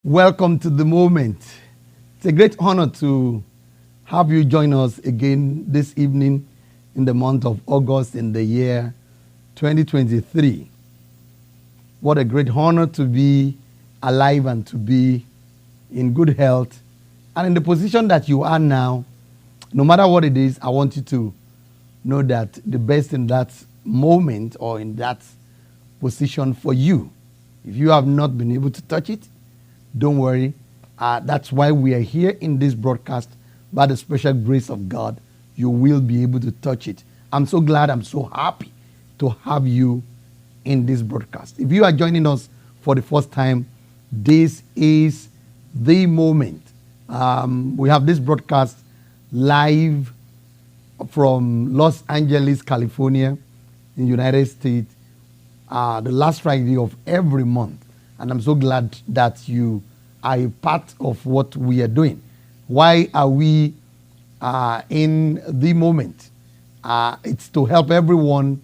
Welcome to the moment. It's a great honor to have you join us again this evening in the month of August in the year 2023. What a great honor to be alive and to be in good health and in the position that you are now. No matter what it is, I want you to know that the best in that moment or in that position for you. If you have not been able to touch it, don't worry. That's why we are here in this broadcast. By the special grace of God, you will be able to touch it. I'm so glad, I'm so happy to have you in this broadcast. If you are joining us for the first time, this is the moment. We have this broadcast live from Los Angeles, California, in the United States, the last Friday of every month. And I'm so glad that you are a part of what we are doing. Why are we in the moment? It's to help everyone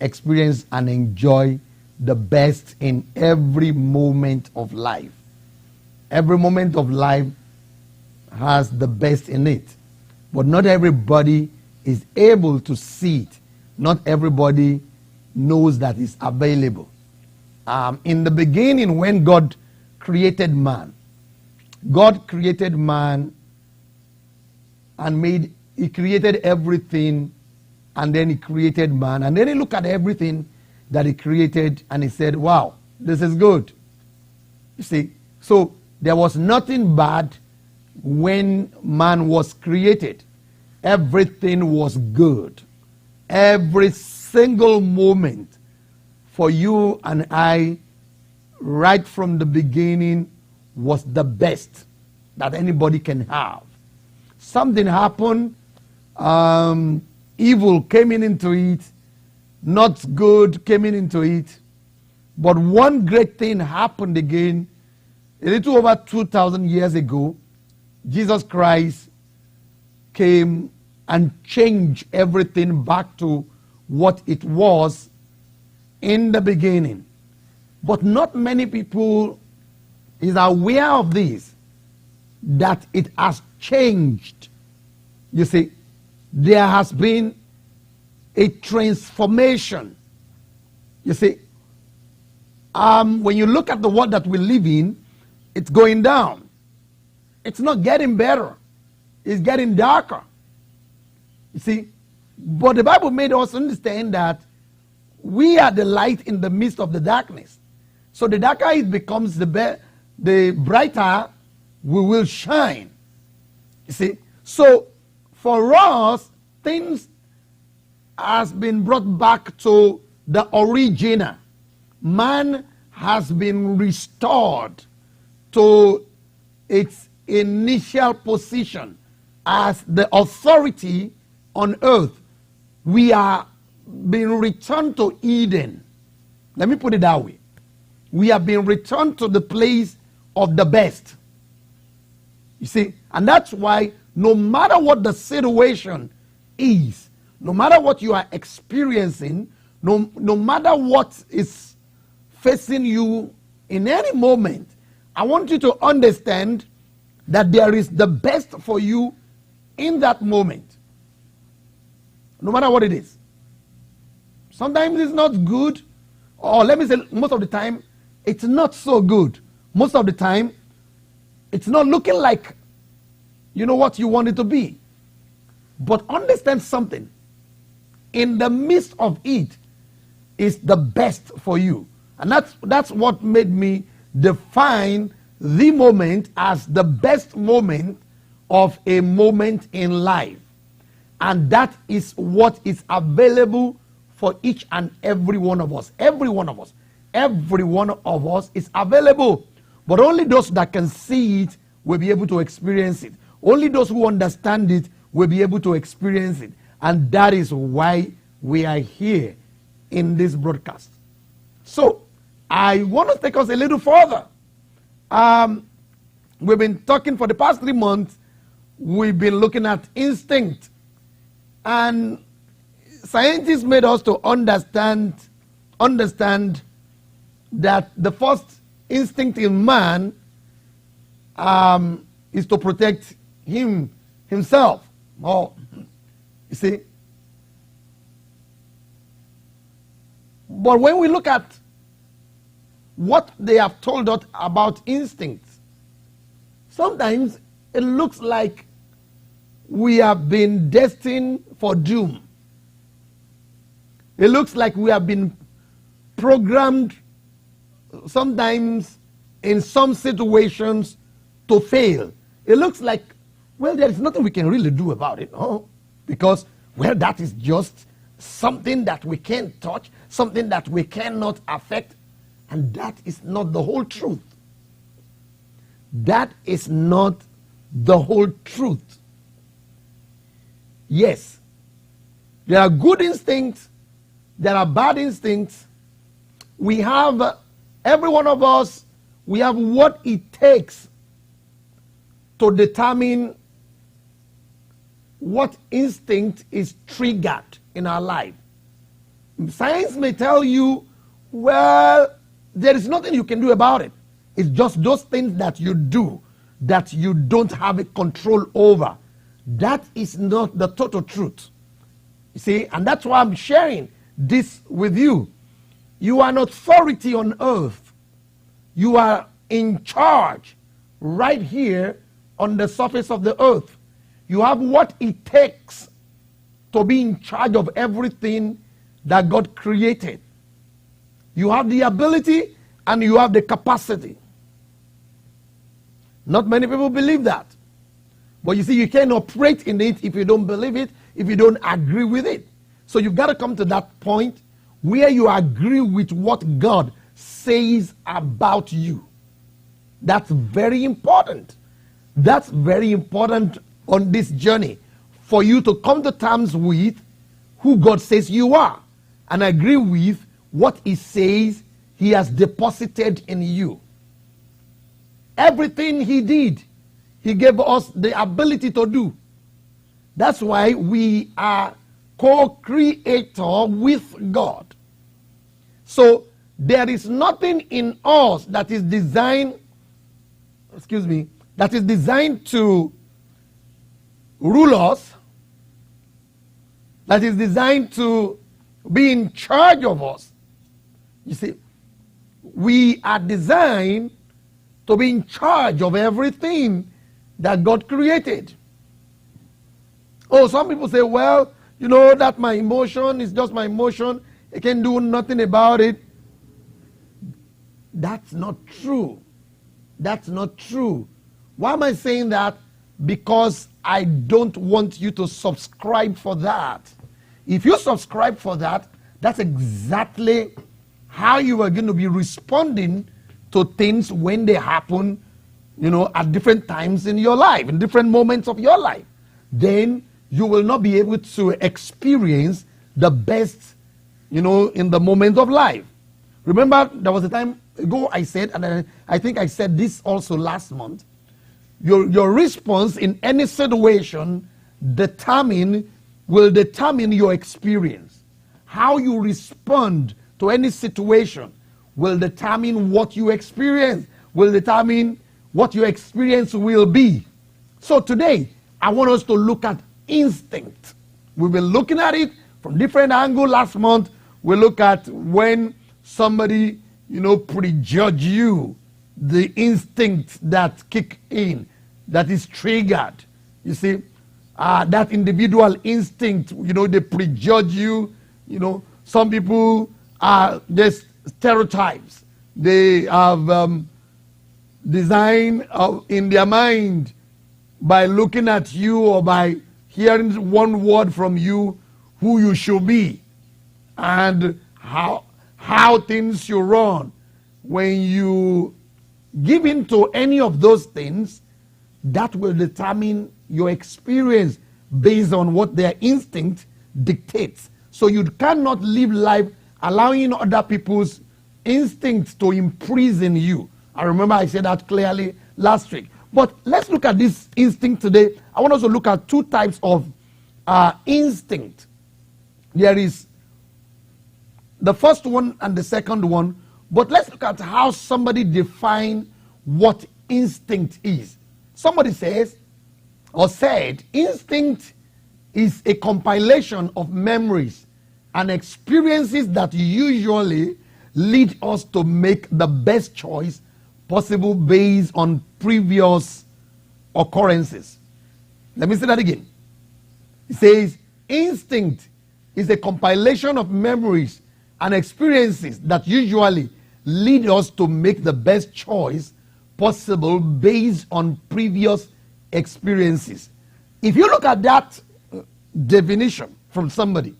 experience and enjoy the best in every moment of life. Every moment of life has the best in it. But not everybody is able to see it. Not everybody knows that it's available. In the beginning, when God created man and he created everything, and then he created man, and then he looked at everything that he created and he said, wow, this is good. You see, so there was nothing bad when man was created. Everything was good. Every single moment for you and I, right from the beginning, was the best that anybody can have. Something happened, evil came into it, not good came into it, but one great thing happened again. A little over 2,000 years ago, Jesus Christ came and changed everything back to what it was in the beginning. But not many people is aware of this, that it has changed. You see, there has been a transformation. You see, when you look at the world that we live in, it's going down. It's not getting better. It's getting darker. You see, but the Bible made us understand that we are the light in the midst of the darkness. So the darker it becomes, the brighter we will shine. You see, so for us, things has been brought back to the original. Man has been restored to its initial position as the authority on earth. We are being returned to Eden. Let me put it that way. We have been returned to the place of the best. You see, and that's why no matter what the situation is, no matter what you are experiencing, no matter what is facing you in any moment, I want you to understand that there is the best for you in that moment. No matter what it is. Sometimes it's not good, or let me say most of the time, it's not so good. Most of the time, it's not looking like, what you want it to be. But understand something. In the midst of it is the best for you. And that's what made me define the moment as the best moment of a moment in life. And that is what is available for each and every one of us. Every one of us. Every one of us is available. But only those that can see it will be able to experience it. Only those who understand it will be able to experience it. And that is why we are here in this broadcast. So, I want to take us a little further. We've been talking for the past 3 months. We've been looking at instinct. And scientists made us to understand that the first instinct in man is to protect himself. Oh, you see. But when we look at what they have told us about instincts, sometimes it looks like we have been destined for doom. It looks like we have been programmed sometimes in some situations to fail. It looks like, well, there is nothing we can really do about it, no? Because, well, that is just something that we can't touch, something that we cannot affect, and that is not the whole truth. That is not the whole truth. Yes, there are good instincts, there are bad instincts. We have, every one of us, we have what it takes to determine what instinct is triggered in our life. Science may tell you, well, there is nothing you can do about it. It's just those things that you do that you don't have a control over. That is not the total truth. You see, and that's why I'm sharing this with you. You are an authority on earth. You are in charge right here on the surface of the earth. You have what it takes to be in charge of everything that God created. You have the ability and you have the capacity. Not many people believe that. But you see, you can't operate in it if you don't believe it, if you don't agree with it. So you've got to come to that point where you agree with what God says about you. That's very important. That's very important on this journey, for you to come to terms with who God says you are and agree with what He says He has deposited in you. Everything He did, He gave us the ability to do. That's why we are co-creator with God. So there is nothing in us that is designed, that is designed to rule us, that is designed to be in charge of us. You see, we are designed to be in charge of everything that God created. Oh, some people say, well, you know, that my emotion is just my emotion. I can do nothing about it. That's not true. That's not true. Why am I saying that? Because I don't want you to subscribe for that. If you subscribe for that, that's exactly how you are going to be responding to things when they happen, you know, at different times in your life, in different moments of your life. Then you will not be able to experience the best, you know, in the moment of life. Remember, there was a time ago I said, and I think I said this also last month, your response in any situation will determine your experience. How you respond to any situation will determine what you experience, will determine what your experience will be. So today, I want us to look at instinct. We've been looking at it from different angles. Last month, we look at when somebody, you know, prejudge you, the instinct that kick in, that is triggered. You see, that individual instinct, you know, they prejudge you. You know, some people are just stereotypes. They have designed in their mind by looking at you or by hearing one word from you who you should be and how things should run. When you give in to any of those things, that will determine your experience based on what their instinct dictates. So you cannot live life allowing other people's instincts to imprison you. I remember I said that clearly last week. But let's look at this instinct today. I want us to look at two types of instinct. There is the first one and the second one. But let's look at how somebody defines what instinct is. Somebody says or said, instinct is a compilation of memories and experiences that usually lead us to make the best choice possible based on previous occurrences. Let me say that again. It says, instinct is a compilation of memories and experiences that usually lead us to make the best choice possible based on previous experiences. If you look at that definition from somebody,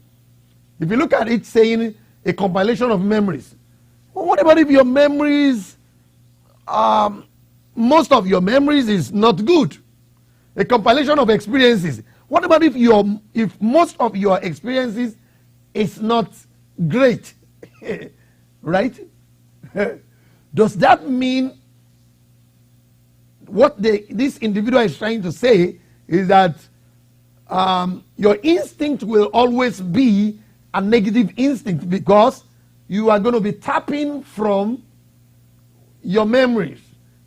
if you look at it saying a compilation of memories, well, what about if your memories, most of your memories is not good? A compilation of experiences. What about if most of your experiences is not great? Right? Does that mean what this individual is trying to say is that your instinct will always be a negative instinct because you are going to be tapping from your memories.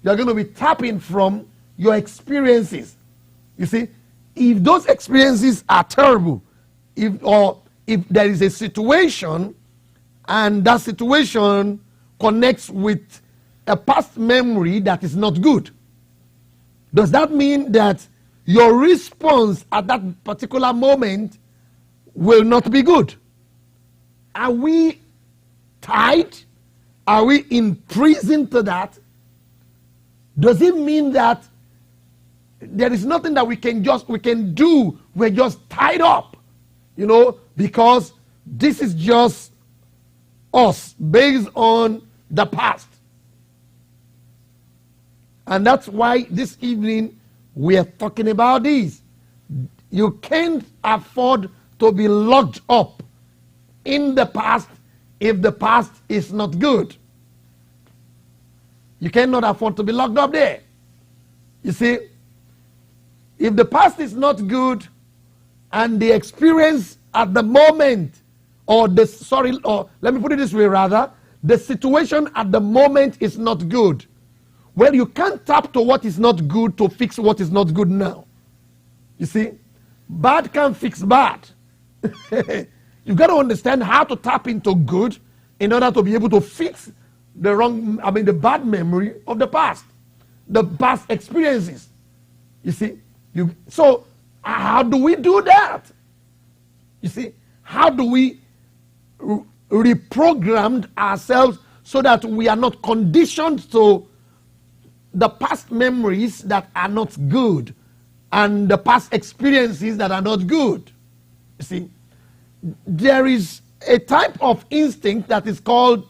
You are going to be tapping from your experiences. You see, if those experiences are terrible, if there is a situation and that situation connects with a past memory that is not good, does that mean that your response at that particular moment will not be good? Are we tied? Are we imprisoned to that? Does it mean that there is nothing that we can do? We're just tied up, because this is just us based on the past. And that's why this evening we are talking about this. You can't afford to be locked up in the past if the past is not good. You cannot afford to be locked up there. You see, if the past is not good and the experience at the moment, or let me put it this way rather, the situation at the moment is not good. Well, you can't tap to what is not good to fix what is not good now. You see, bad can't fix bad. You've got to understand how to tap into good in order to be able to fix the bad memory of the past, the past experiences. You see, so how do we do that? You see, how do we reprogram ourselves so that we are not conditioned to the past memories that are not good and the past experiences that are not good? You see, there is a type of instinct that is called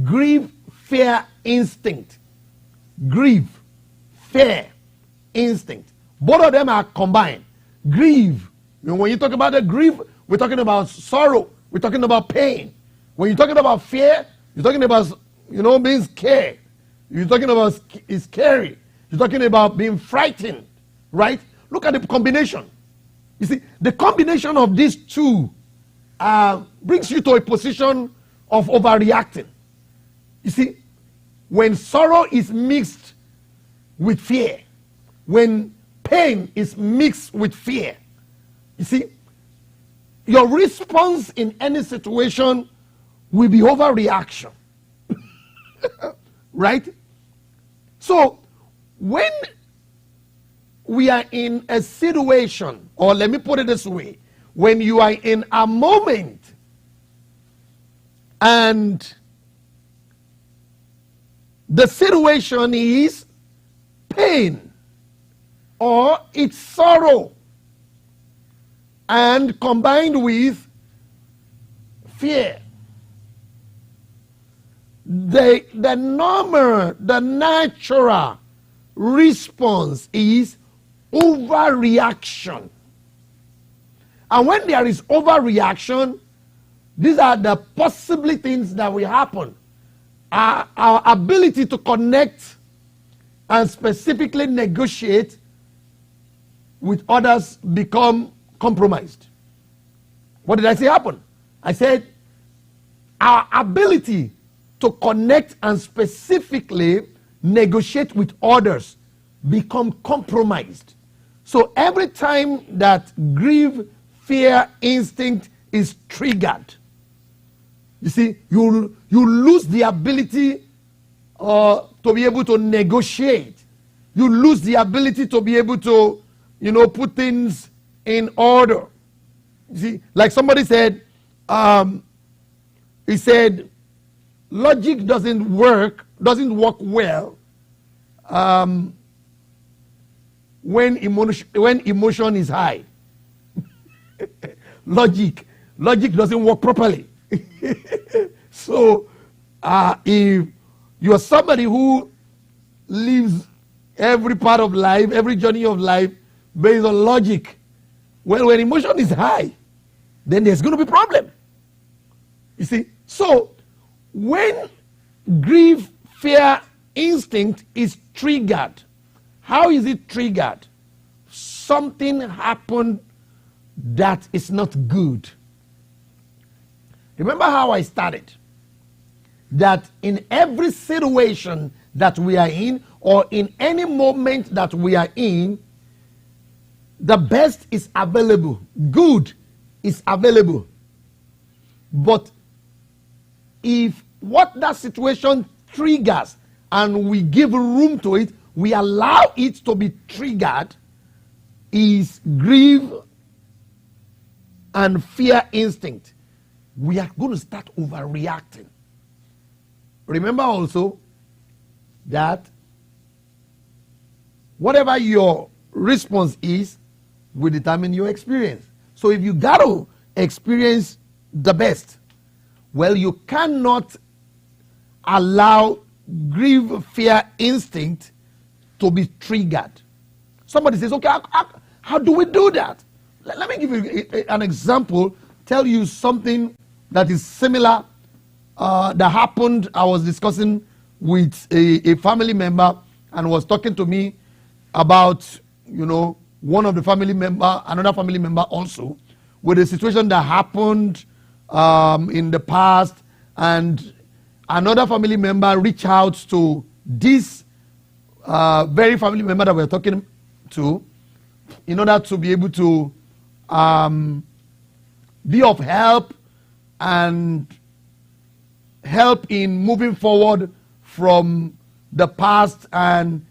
grief fear instinct. Grief fear instinct. Both of them are combined. Grief, when you talk about the grief, we're talking about sorrow, we're talking about pain. When you're talking about fear, you're talking about being scared. You're talking about it's scary. You're talking about being frightened, right? Look at the combination. You see, the combination of these two brings you to a position of overreacting. You see, when sorrow is mixed with fear, when pain is mixed with fear, you see, your response in any situation will be overreaction. Right? So, when we are in a situation, or let me put it this way, when you are in a moment and the situation is pain or it's sorrow and combined with fear, the normal, the natural response is overreaction. And when there is overreaction, these are the possible things that will happen. Our ability to connect and specifically negotiate with others become compromised. What did I say happen? I said our ability to connect and specifically negotiate with others become compromised. So every time that grief, fear, instinct is triggered, you see, you lose the ability to be able to negotiate. You lose the ability to be able to, put things in order. You see, like somebody said, he said, logic doesn't work well when emotion is high. Logic doesn't work properly. So if you are somebody who lives every part of life, every journey of life based on logic, well, when emotion is high, then there's going to be problem. You see, so when grief, fear, instinct is triggered, how is it triggered? Something happened that is not good. Remember how I started? That in every situation that we are in, or in any moment that we are in, the best is available. Good is available. But if what that situation triggers and we give room to it, we allow it to be triggered, is grief and fear instinct. We are going to start overreacting. Remember also that whatever your response is will determine your experience. So if you got to experience the best, well, you cannot allow grief, fear, instinct to be triggered. Somebody says, okay, how do we do that? Let me give you an example, tell you something that is similar that happened. I was discussing with a family member and was talking to me about, one of the family member, another family member also, with a situation that happened in the past, and another family member reached out to this very family member that we're talking to in order to be able to be of help and help in moving forward from the past and,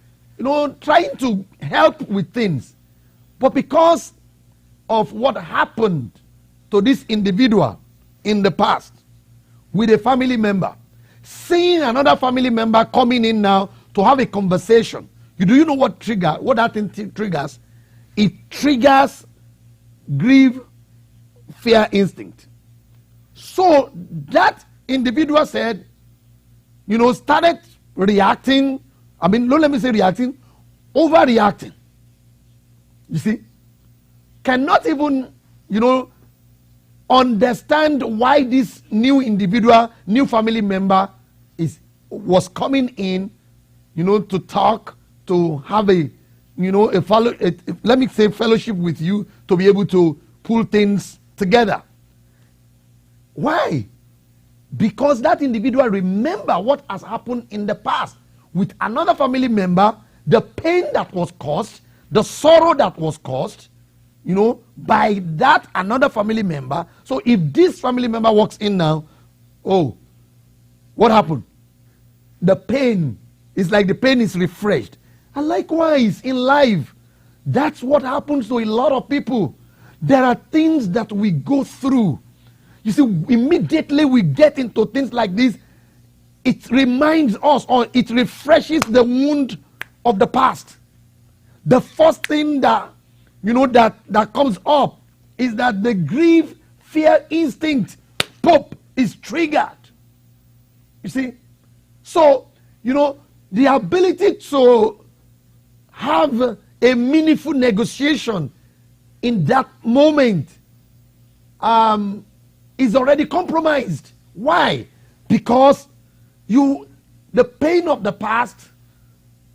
trying to help with things. But because of what happened to this individual in the past with a family member, seeing another family member coming in now to have a conversation, do you know what that thing triggers? It triggers grief, fear, instinct. So that individual said, started reacting. Don't let me say reacting, overreacting. You see, cannot even, understand why this new individual, new family member was coming in, to talk, to have a fellowship with you, to be able to pull things together. Why? Because that individual remember what has happened in the past with another family member, the pain that was caused, the sorrow that was caused, by that another family member. So if this family member walks in now, what happened? The pain is like the pain is refreshed. And likewise in life, that's what happens to a lot of people. There are things that we go through. You see, immediately we get into things like this, it reminds us, or it refreshes the wound of the past. The first thing that that comes up is that the grief, fear, instinct, is triggered. You see, so the ability to have a meaningful negotiation in that moment is already compromised. Why? Because the pain of the past,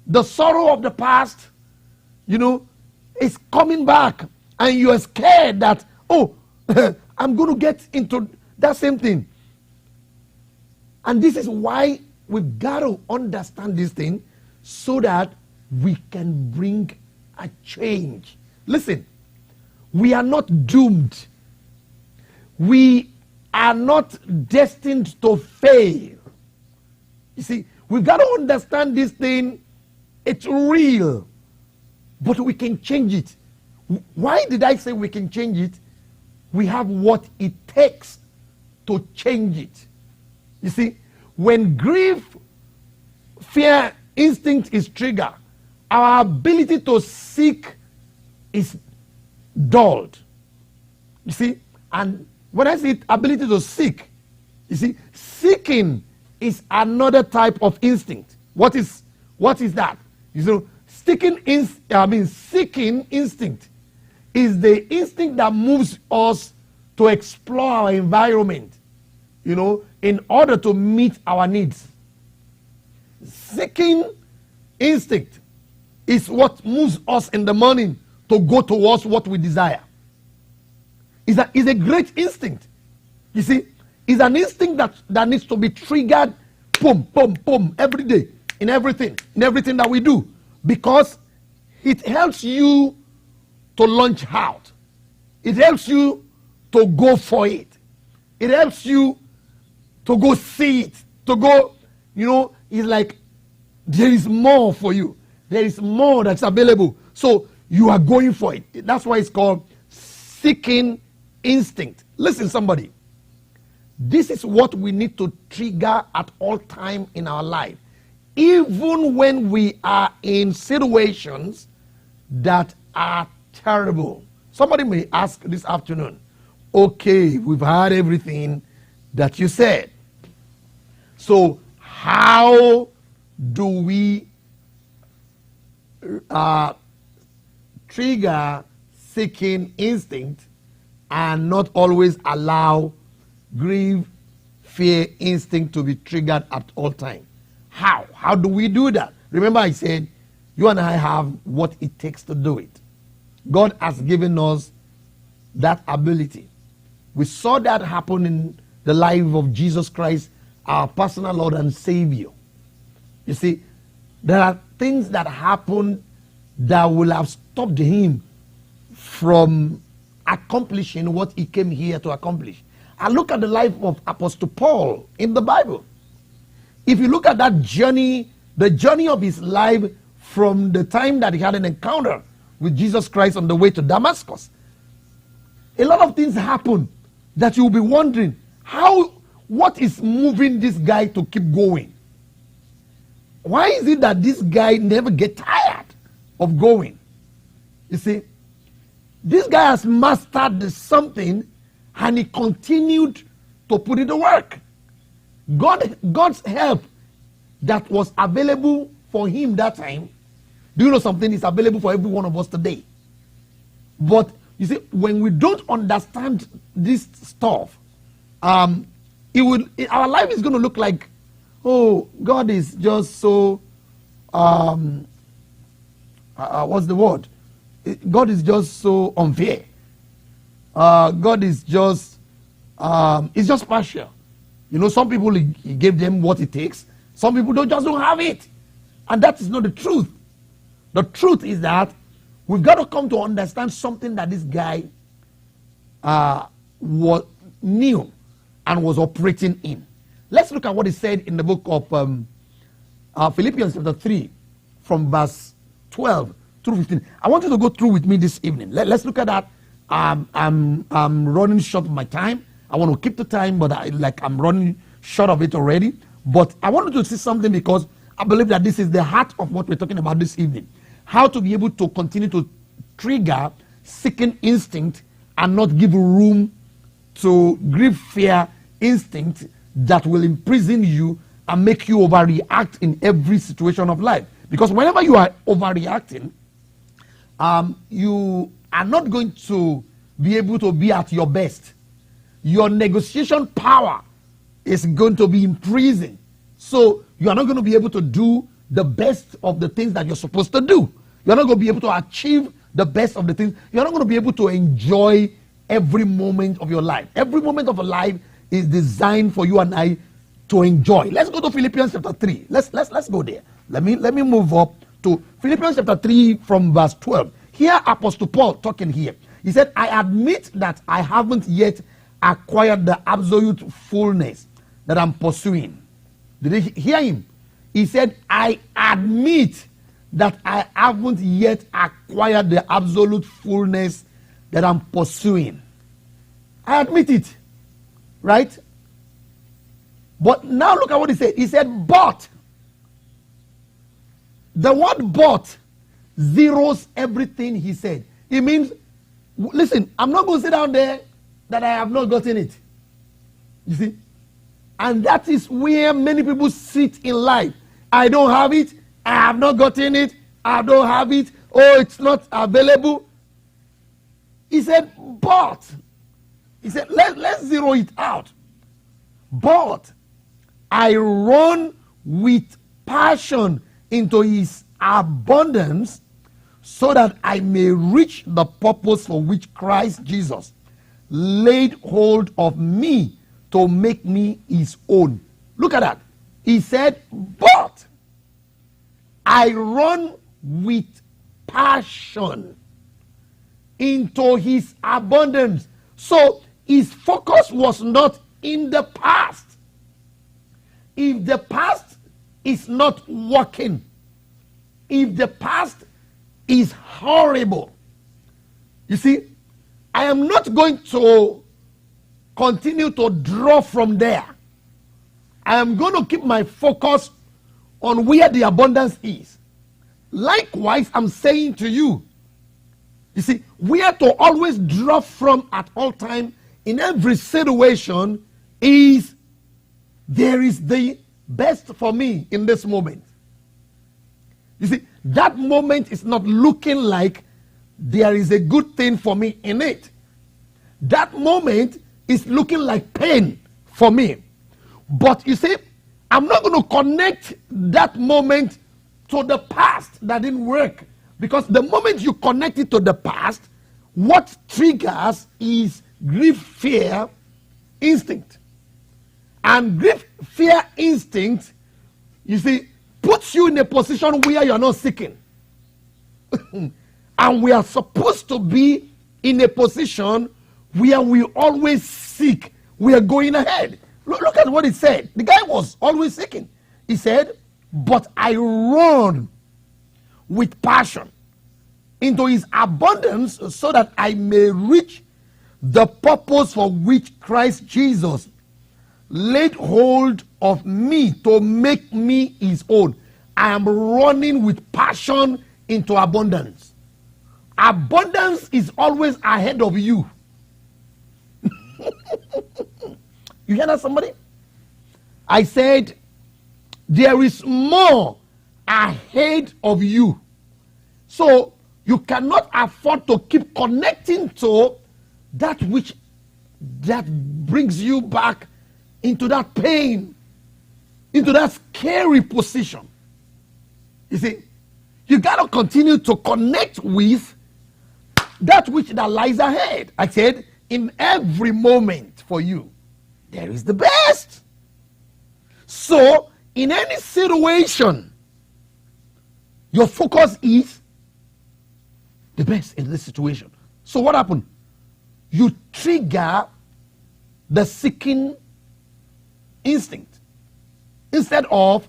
the sorrow of the past, is coming back, and you are scared that, I'm going to get into that same thing. And this is why we've got to understand this thing, so that we can bring a change. Listen, we are not doomed. We are not destined to fail. You see, we've got to understand this thing. It's real, but we can change it. Why did I say we can change it? We have what it takes to change it. You see, when grief, fear, instinct is triggered, our ability to seek is dulled. You see, and when I say ability to seek, you see, seeking is another type of instinct. What is that? You know, seeking instinct is the instinct that moves us to explore our environment, you know, in order to meet our needs. Seeking instinct is what moves us in the morning to go towards what we desire. It's a great instinct. You see, it's an instinct that needs to be triggered, boom, boom, boom, every day, in everything that we do, because it helps you to launch out. It helps you to go for it. It helps you to go see it, to go, you know, it's like there is more for you. There is more that's available. So you are going for it. That's why it's called seeking instinct. Listen, somebody. This is what we need to trigger at all time in our life. Even when we are in situations that are terrible. Somebody may ask this afternoon, okay, we've heard everything that you said. So how do we trigger seeking instinct and not always allow grief, fear, instinct to be triggered at all times? How do we do that? Remember I said, you and I have what it takes to do it. God has given us that ability. We saw that happen in the life of Jesus Christ, our personal Lord and Savior. You see, there are things that happen that will have stopped him from accomplishing what he came here to accomplish. And look at the life of Apostle Paul in the Bible. If you look at that journey, the journey of his life from the time that he had an encounter with Jesus Christ on the way to Damascus, a lot of things happen that you'll be wondering, what is moving this guy to keep going? Why is it that this guy never get tired of going? You see, this guy has mastered something and he continued to put in the work. God's help that was available for him that time, do you know something is available for every one of us today? But you see, when we don't understand this stuff, our life is going to look like, oh, God is just so, what's the word? God is just so unfair. God is just, it's just partial. You know, some people, he gave them what it takes. Some people don't have it. And that is not the truth. The truth is that we've got to come to understand something that this guy knew and was operating in. Let's look at what he said in the book of Philippians chapter 3 from verse 12 through 15. I want you to go through with me this evening. Let's look at that. I'm running short of my time. I want to keep the time, but I'm running short of it already. But I wanted to see something because I believe that this is the heart of what we're talking about this evening. How to be able to continue to trigger seeking instinct and not give room to grief, fear, instinct that will imprison you and make you overreact in every situation of life. Because whenever you are overreacting, you are not going to be able to be at your best. Your negotiation power is going to be imprisoned. So you are not going to be able to do the best of the things that you're supposed to do. You're not going to be able to achieve the best of the things. You're not going to be able to enjoy every moment of your life. Every moment of your life is designed for you and I to enjoy. Let's go to Philippians chapter 3. Let's go there. Let me move up to Philippians chapter 3 from verse 12. Here, Apostle Paul talking here. He said, I admit that I haven't yet acquired the absolute fullness that I'm pursuing. Did you hear him? He said, I admit that I haven't yet acquired the absolute fullness that I'm pursuing. I admit it. Right? But now look at what he said. He said, but. The word but zeroes everything he said. It means, listen, I'm not going to sit down there that I have not gotten it. You see? And that is where many people sit in life. I don't have it. I have not gotten it. I don't have it. Oh, it's not available. He said, but. He said, let's zero it out. But I run with passion into his abundance so that I may reach the purpose for which Christ Jesus laid hold of me to make me his own. Look at that. He said, but I run with passion into his abundance. So his focus was not in the past. If the past is not working, if the past is horrible, you see, I am not going to continue to draw from there. I am going to keep my focus on where the abundance is. Likewise, I'm saying to you, you see, we are to always draw from at all time in every situation is there is the best for me in this moment. You see, that moment is not looking like there is a good thing for me in it. That moment is looking like pain for me. But you see, I'm not going to connect that moment to the past that didn't work. Because the moment you connect it to the past, what triggers is grief, fear, instinct. And grief, fear, instinct, you see, puts you in a position where you're not seeking. And we are supposed to be in a position where we always seek. We are going ahead. Look at what he said. The guy was always seeking. He said, but I run with passion into his abundance so that I may reach the purpose for which Christ Jesus laid hold of me to make me his own. I am running with passion into abundance. Abundance is always ahead of you. You hear that, somebody? I said, there is more ahead of you. So you cannot afford to keep connecting to that which that brings you back into that pain, into that scary position. You see, you got to continue to connect with that which that lies ahead. I said, in every moment for you, there is the best. So, in any situation, your focus is the best in this situation. So what happened? You trigger the seeking instinct instead of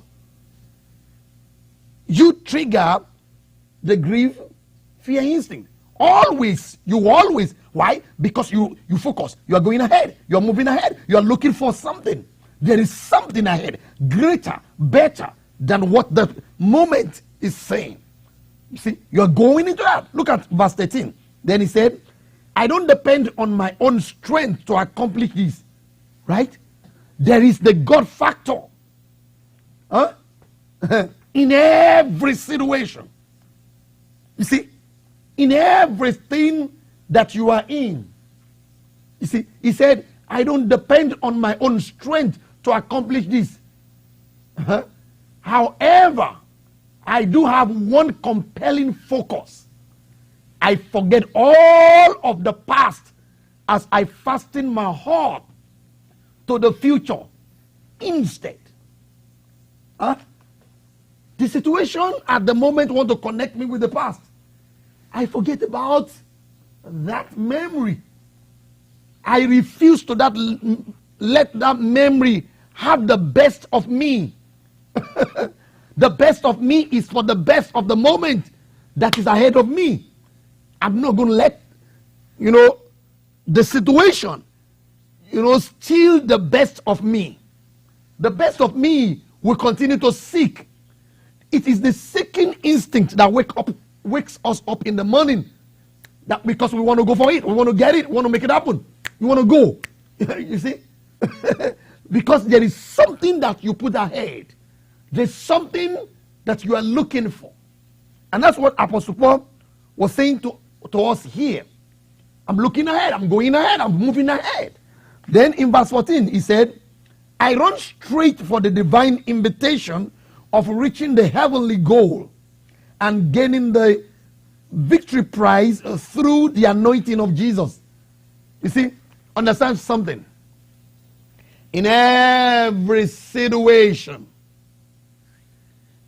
you trigger the grief, fear instinct. Always, you always. Why? Because you focus. You are going ahead. You are moving ahead. You are looking for something. There is something ahead, greater, better than what the moment is saying. You see, you are going into that. Look at verse 13. Then he said, I don't depend on my own strength to accomplish this. Right? There is the God factor. Huh? In every situation. You see, in everything that you are in. You see, he said, I don't depend on my own strength to accomplish this. However, I do have one compelling focus. I forget all of the past as I fasten my heart to the future instead. The situation at the moment want to connect me with the past. I forget about that memory. I refuse to let that memory have the best of me. The best of me is for the best of the moment that is ahead of me. I'm not going to let, the situation, steal the best of me. The best of me will continue to seek. It is the seeking instinct that wakes us up in the morning. That because we want to go for it, we want to get it, we want to make it happen. You want to go. You see? Because there is something that you put ahead. There's something that you are looking for. And that's what Apostle Paul was saying to us here. I'm looking ahead, I'm going ahead, I'm moving ahead. Then in verse 14, he said, I run straight for the divine invitation of reaching the heavenly goal and gaining the victory prize through the anointing of Jesus. You see, understand something. In every situation,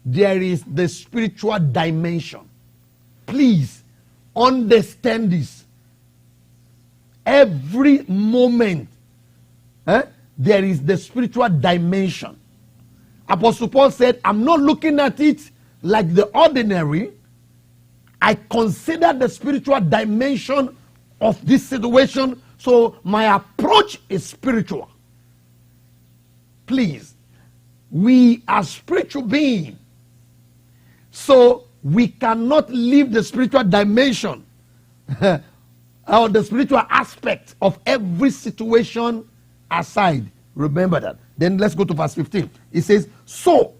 there is the spiritual dimension. Please understand this. Every moment, there is the spiritual dimension. Apostle Paul said, I'm not looking at it like the ordinary. I consider the spiritual dimension of this situation, so my approach is spiritual. Please, we are spiritual beings, so we cannot leave the spiritual dimension or the spiritual aspect of every situation aside. Remember that. Then let's go to verse 15. It says, so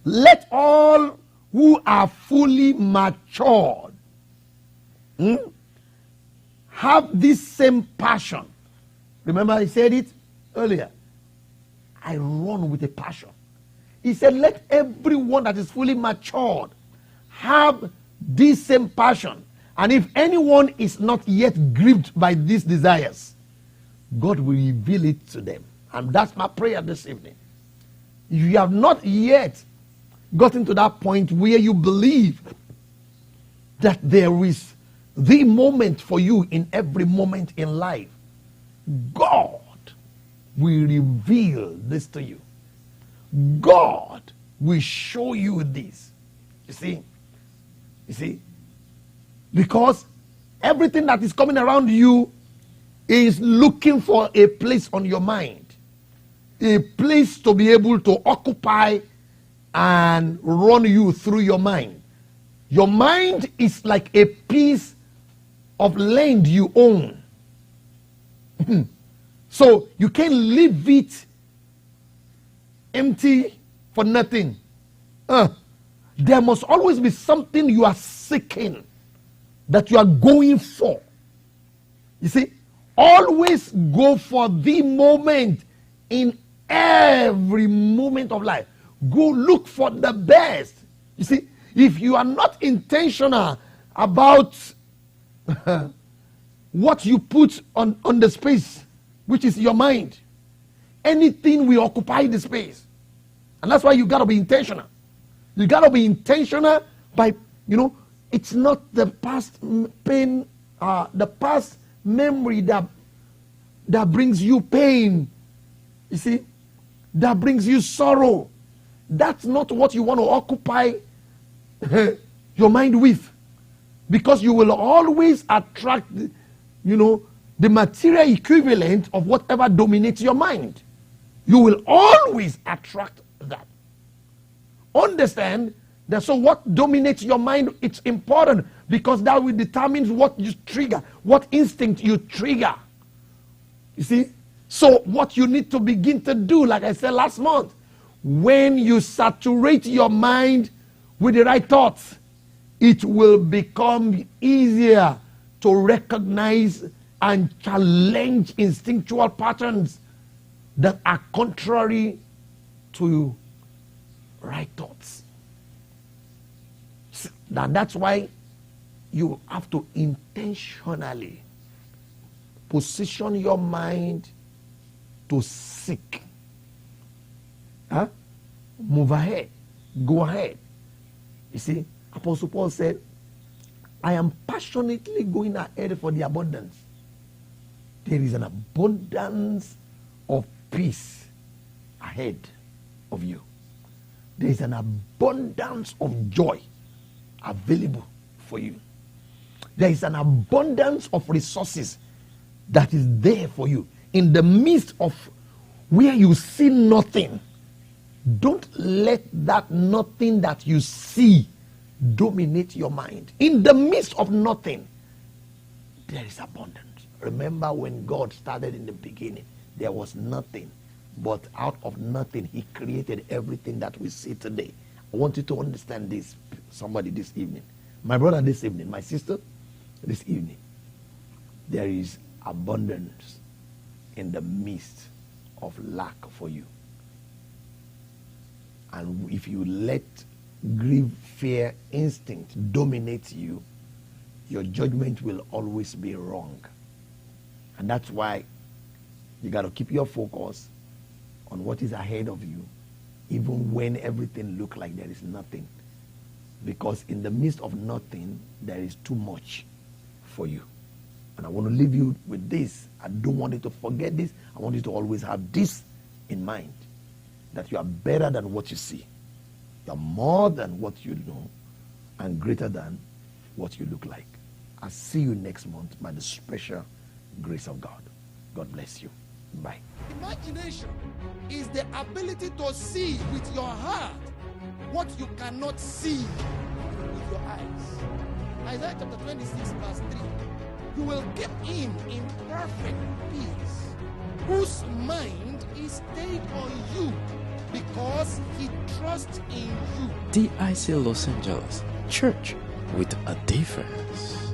let all who are fully matured have this same passion. Remember I said it earlier. I run with a passion. He said, let everyone that is fully matured have this same passion. And if anyone is not yet grieved by these desires, God will reveal it to them. And that's my prayer this evening. If you have not yet gotten to that point where you believe that there is the moment for you in every moment in life, God will reveal this to you. God will show you this. You see? Because everything that is coming around you is looking for a place on your mind. A place to be able to occupy and run you through your mind. Your mind is like a piece of land you own. So you can't leave it empty for nothing. There must always be something you are seeking, that you are going for. You see, always go for the moment in every moment of life. Go look for the best. You see, if you are not intentional about what you put on the space, which is your mind, anything will occupy the space. And that's why you got to be intentional. You got to be intentional by, it's not the past pain, the past memory that brings you pain. You see, that brings you sorrow. That's not what you want to occupy your mind with. Because you will always attract, the material equivalent of whatever dominates your mind. You will always attract that. Understand that so what dominates your mind, it's important because that will determine what you trigger, what instinct you trigger. You see? So what you need to begin to do, like I said last month, when you saturate your mind with the right thoughts, it will become easier to recognize and challenge instinctual patterns that are contrary to right thoughts. Now that's why you have to intentionally position your mind to seek. Move ahead. Go ahead. You see, Apostle Paul said, I am passionately going ahead for the abundance. There is an abundance of peace ahead of you. There is an abundance of joy available for you. There is an abundance of resources that is there for you. In the midst of where you see nothing, don't let that nothing that you see dominate your mind. In the midst of nothing, there is abundance. Remember when God started in the beginning, there was nothing. But out of nothing, he created everything that we see today. I want you to understand this, somebody this evening. My brother this evening, my sister this evening. There is abundance in the midst of lack for you. And if you let grief, fear, instinct dominate you, your judgment will always be wrong. And that's why you got to keep your focus on what is ahead of you, even when everything looks like there is nothing. Because in the midst of nothing, there is too much for you. And I want to leave you with this. I don't want you to forget this. I want you to always have this in mind, that you are better than what you see. You are more than what you know and greater than what you look like. I'll see you next month by the special grace of God. God bless you. Bye. Imagination is the ability to see with your heart what you cannot see with your eyes. Isaiah chapter 26 verse 3. You will keep him in perfect peace, whose mind is stayed on you, because he trusts in you. DIC Los Angeles, church with a difference.